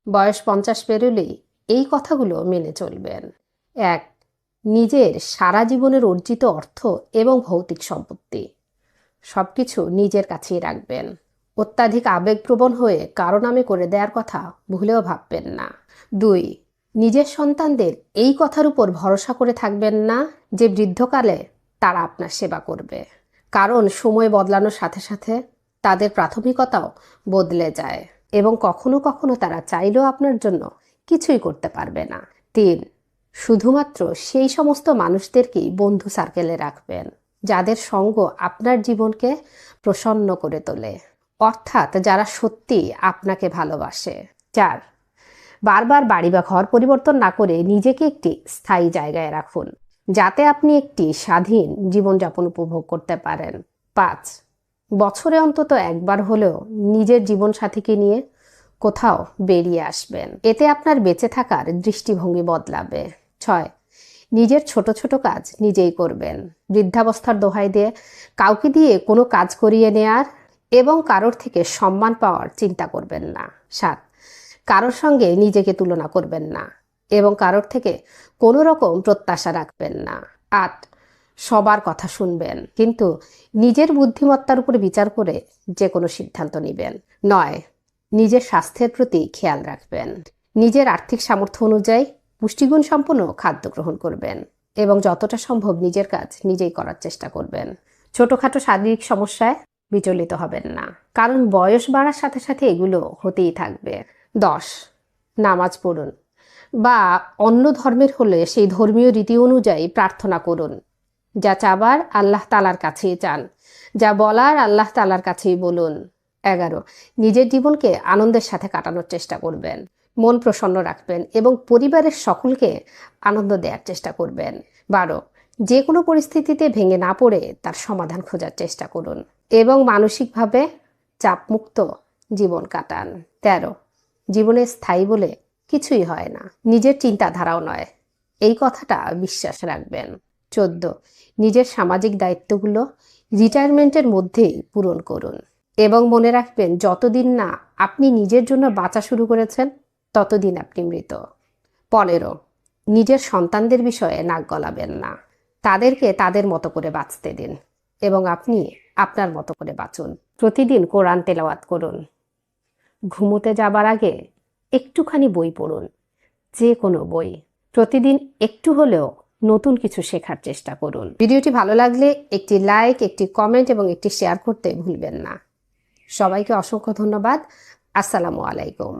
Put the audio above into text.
বয়স 50 পেরোলেই এই কথাগুলো মেনে চলবেন। 1. নিজের সারা জীবনের অর্জিত অর্থ এবং ভৌতিক সম্পত্তি সবকিছু নিজের কাছেই রাখবেন। অত্যাধিক আবেগপ্রবণ হয়ে কারো নামে করে দেওয়ার কথা ভুলেও ভাববেন না। 2. নিজের সন্তানদের এই কথার উপর ভরসা করে থাকবেন না যে বৃদ্ধকালে তারা আপনার সেবা করবে, কারণ সময় বদলানোর সাথে সাথে তাদের প্রাথমিকতাও বদলে যায় এবং কখনো কখনো তারা চাইলেও আপনার জন্য কিছুই করতে পারবে না। 3. শুধুমাত্র সেই সমস্ত মানুষদেরকেই বন্ধু সার্কেলে রাখবেন যাদের সঙ্গ আপনার জীবনকে প্রসন্ন করে তোলে, অর্থাৎ যারা সত্যি আপনাকে ভালোবাসে। 4. বারবার বাড়ি বা ঘর পরিবর্তন না করে নিজেকে একটি স্থায়ী জায়গায় রাখুন যাতে আপনি একটি স্বাধীন জীবনযাপন উপভোগ করতে পারেন। 5. বছরে অন্তত একবার হলেও নিজের জীবনসাথীকে নিয়ে কোথাও বেরিয়ে আসবেন, এতে আপনার বেঁচে থাকার দৃষ্টিভঙ্গি বদলাবে। 6. নিজের ছোট ছোট কাজ নিজেই করবেন। বৃদ্ধাবস্থার দোহাই দিয়ে কাউকে দিয়ে কোনো কাজ করিয়ে নেয়ার এবং কারোর থেকে সম্মান পাওয়ার চিন্তা করবেন না। 7. কারোর সঙ্গে নিজেকে তুলনা করবেন না এবং কারোর থেকে কোনো রকম প্রত্যাশা রাখবেন না। 8. সবার কথা শুনবেন, কিন্তু নিজের বুদ্ধিমত্তার উপরে বিচার করে যে কোনো সিদ্ধান্ত নেবেন। 9. নিজের স্বাস্থ্যের প্রতি খেয়াল রাখবেন। নিজের আর্থিক সামর্থ্য অনুযায়ী পুষ্টিগুণ সম্পন্ন খাদ্য গ্রহণ করবেন এবং যতটা সম্ভব নিজের কাজ নিজেই করার চেষ্টা করবেন। ছোটোখাটো শারীরিক সমস্যায় বিচলিত হবেন না, কারণ বয়স বাড়ার সাথে সাথে এগুলো হতেই থাকবে। 10. নামাজ পড়ুন বা অন্য ধর্মের হলে সেই ধর্মীয় রীতি অনুযায়ী প্রার্থনা করুন। যা চাবার আল্লাহ তাআলার কাছেই চান, যা বলার আল্লাহ তাআলার কাছেই বলুন। 11. নিজের জীবনকে আনন্দের সাথে কাটানোর চেষ্টা করবেন, মন প্রসন্ন রাখবেন এবং পরিবারের সকলকে আনন্দ দেওয়ার চেষ্টা করবেন। 12. যে কোনো পরিস্থিতিতে ভেঙে না পড়ে তার সমাধান খোঁজার চেষ্টা করুন এবং মানসিকভাবে চাপমুক্ত জীবন কাটান। 13. জীবনে স্থায়ী বলে কিছুই হয় না, নিজের চিন্তাধারাও নয়, এই কথাটা বিশ্বাস রাখবেন। 14. নিজের সামাজিক দায়িত্বগুলো রিটায়ারমেন্টের মধ্যেই পূরণ করুন এবং মনে রাখবেন যতদিন না আপনি নিজের জন্য বাঁচা শুরু করেছেন ততদিন আপনি মৃত। 15. নিজের সন্তানদের বিষয়ে নাক গলাবেন না, তাদেরকে তাদের মতো করে বাঁচতে দিন এবং আপনি আপনার মতো করে বাঁচুন। প্রতিদিন কোরআন তেলাওয়াত করুন। ঘুমোতে যাবার আগে একটুখানি বই পড়ুন, যে কোনো বই। প্রতিদিন একটু হলেও নতুন কিছু শেখার চেষ্টা করুন। ভিডিওটি ভালো লাগলে একটি লাইক, একটি কমেন্ট এবং একটি শেয়ার করতে ভুলবেন না। সবাইকে অসংখ্য ধন্যবাদ। আসসালামু আলাইকুম।